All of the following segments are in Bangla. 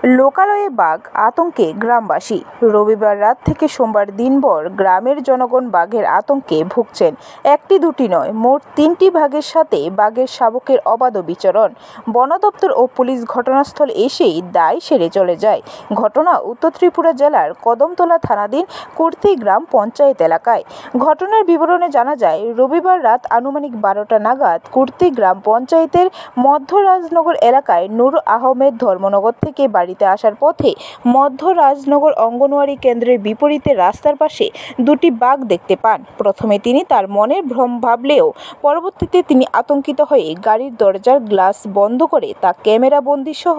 লোকালয়ে বাঘ আতঙ্কে গ্রামবাসী। রবিবার রাত থেকে সোমবার দিনভর গ্রামের জনগণ বাঘের আতঙ্কে ভুগছেন। একটি দুটি নয়, মোট 3টি বাঘের সাথে বাঘের শাবকের অবাধ বিচরণ। বন দপ্তর ও পুলিশ ঘটনাস্থলে এসেই দায় সেরে চলে যায়। ঘটনা উত্তর ত্রিপুরা জেলার কদমতলা থানাধীন কুর্তি গ্রাম পঞ্চায়েত এলাকায়। ঘটনার বিবরণে জানা যায়, রবিবার রাত আনুমানিক 12টা নাগাদ কুর্তি গ্রাম পঞ্চায়েতের মধ্য রাজনগর এলাকায় নূর আহমেদ ধর্মনগর থেকে বাড়িতে আসার পথে মধ্য রাজনগর অঙ্গনওয়াড়ি কেন্দ্রের বিপরীতে রাস্তার পাশে দুটি বাঘ দেখতে পান। প্রথমে তিনি তার মনের ভ্রম ভাবলেও পরবর্তীতে তিনি আতঙ্কিত হয়ে গাড়ির দরজার গ্লাস বন্ধ করে তা ক্যামেরা বন্দি সহ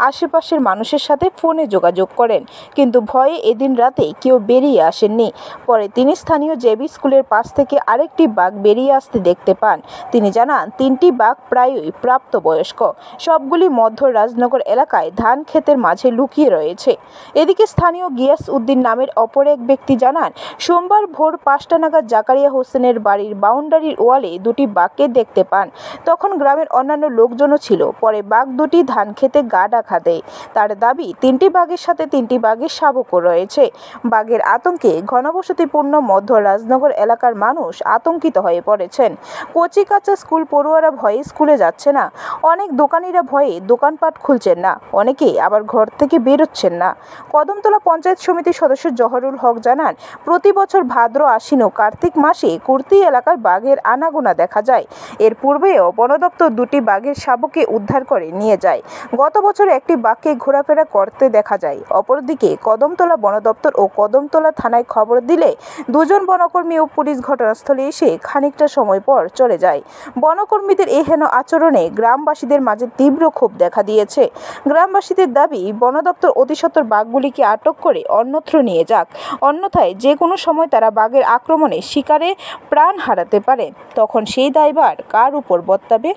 আশেপাশের মানুষের সাথে ফোনে যোগাযোগ করেন, কিন্তু ভয়ে এদিন রাতে কেউ বেরিয়ে আসেননি। পরে তিনি স্থানীয় জেবি স্কুলের পাশ থেকে আরেকটি বাঘ বেরিয়ে আসতে দেখতে পান। তিনি জানান, 3টি বাঘ প্রায়ই প্রাপ্তবয়স্ক, সবগুলি মধ্য রাজনগর এলাকায় ধান ক্ষেতের মাঝে লুকিয়ে রয়েছে। এদিকে স্থানীয় গিয়াস উদ্দিন নামের অপর এক ব্যক্তি জানান, সোমবার ভোর 5টা নাগাদ জাকারিয়া হোসেনের বাড়ির বাউন্ডারির ওয়ালে দুটি বাঘকে দেখতে পান। তখন গ্রামের অন্যান্য লোকজনও ছিল। পরে বাঘ দুটি ধান খেতে গা ঢাকা দেয়। তার দাবি, 3টি বাঘের সাথে 3টি বাঘের শাবকও রয়েছে। বাঘের আতঙ্কে ঘনবসতিপূর্ণ মধ্য রাজনগর এলাকার মানুষ আতঙ্কিত হয়ে পড়েছেন। কচি কাঁচা স্কুল পড়ুয়ারা ভয়ে স্কুলে যাচ্ছে না, অনেক দোকানিরা ভয়ে দোকানপাট খুলছেন না, অনেকে আবার ঘর থেকে বেরোচ্ছেন না। কদমতলা পঞ্চায়েত সমিতির সদস্য জহরুল হক জানান, প্রতি বছর ভাদ্র আশ্বিন ও কার্তিক মাসে কুর্তি এলাকায় বাঘের আনাগোনা দেখা যায়। এর পূর্বেও বন দপ্তর দুটি বাঘের শাবককে উদ্ধার করে নিয়ে যায়। গত বছর একটি বাঘকে ঘোরাফেরা করতে দেখা যায়। অপরদিকে কদমতলা বন দপ্তর ও কদমতলা থানায় খবর দিলে দুজন বনকর্মী ও পুলিশ ঘটনাস্থলে এসে খানিকটা সময় পর চলে যায়। বনকর্মীদের এই হেন আচরণে গ্রামবাসীদের মাঝে তীব্র ক্ষোভ দেখা দিয়েছে। গ্রামবাসীদের দাবি, বন দপ্তর অতিসত্বর বাঘগুলিকে আটক করে অন্যত্র নিয়ে যাক, অন্যথায় যে কোনো সময় তারা বাঘের আক্রমণে শিকারে প্রাণ হারাতে পারে। তখন সেই দায়ভার কার উপর বর্তাবে?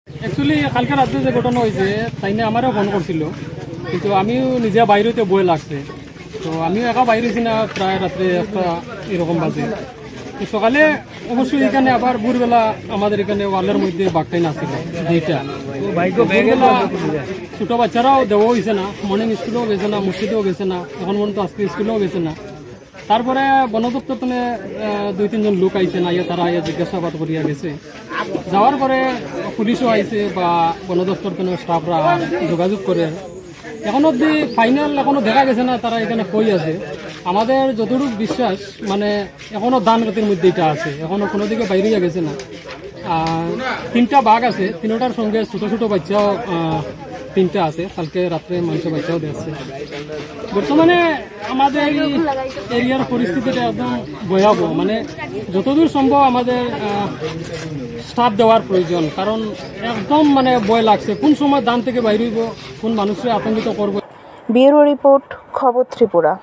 অ্যাকচুয়ালি কালকে রাত্রে যে ঘটনা হয়েছে তাই নিয়ে আমারও ফোন করছিল, কিন্তু আমিও নিজে বাইরেতে বই লাগছে, তো আমিও একা বাইরেছি না, প্রায় রাত্রে একটা এরকম বাজে। তো সকালে অবশ্যই এখানে আবার ভোরবেলা আমাদের এখানে ওয়ালের মধ্যে বাঘটাই নাছিল যেটা ছোটো বাচ্চারাও দেওয়া হয়েছে না, মর্নিং স্কুলেও গেছে না, মসজিদেও গেছে না, এখন পর্যন্ত আজকে স্কুলেও গেছে না। তারপরে বন দপ্তর তুমি 2-3 জন লোক আইছে না, তারা জিজ্ঞাসাবাদ করিয়া গেছে। যাওয়ার পরে পুলিশও আইছে বা বন দপ্তর কোনো স্টাফরা যোগাযোগ করে। এখন অব্দি ফাইনাল এখনো দেখা গেছে না তারা এখানে কই আছে। আমাদের যতটুকু বিশ্বাস, মানে এখনো ধান খেতের মধ্যে এটা আছে, এখনো কোনো দিকে বাইরে গেছে না। 3টা বাঘ আছে, 3টার সঙ্গে ছোটো ছোটো বাচ্চাও 3টা আছে। কালকে রাত্রে মানুষের বাচ্চাও দেখছে। বর্তমানে আমাদের এরিয়ার পরিস্থিতিটা একদম ভয়াবহ, মানে যতদূর সম্ভব আমাদের স্টাফ দেওয়ার প্রয়োজন, কারণ একদম মানে ভয় লাগছে কোন সময় ধান থেকে বাইরে হইব, কোন মানুষকে আতঙ্কিত করবো। ব্যুরো রিপোর্ট, খবর ত্রিপুরা।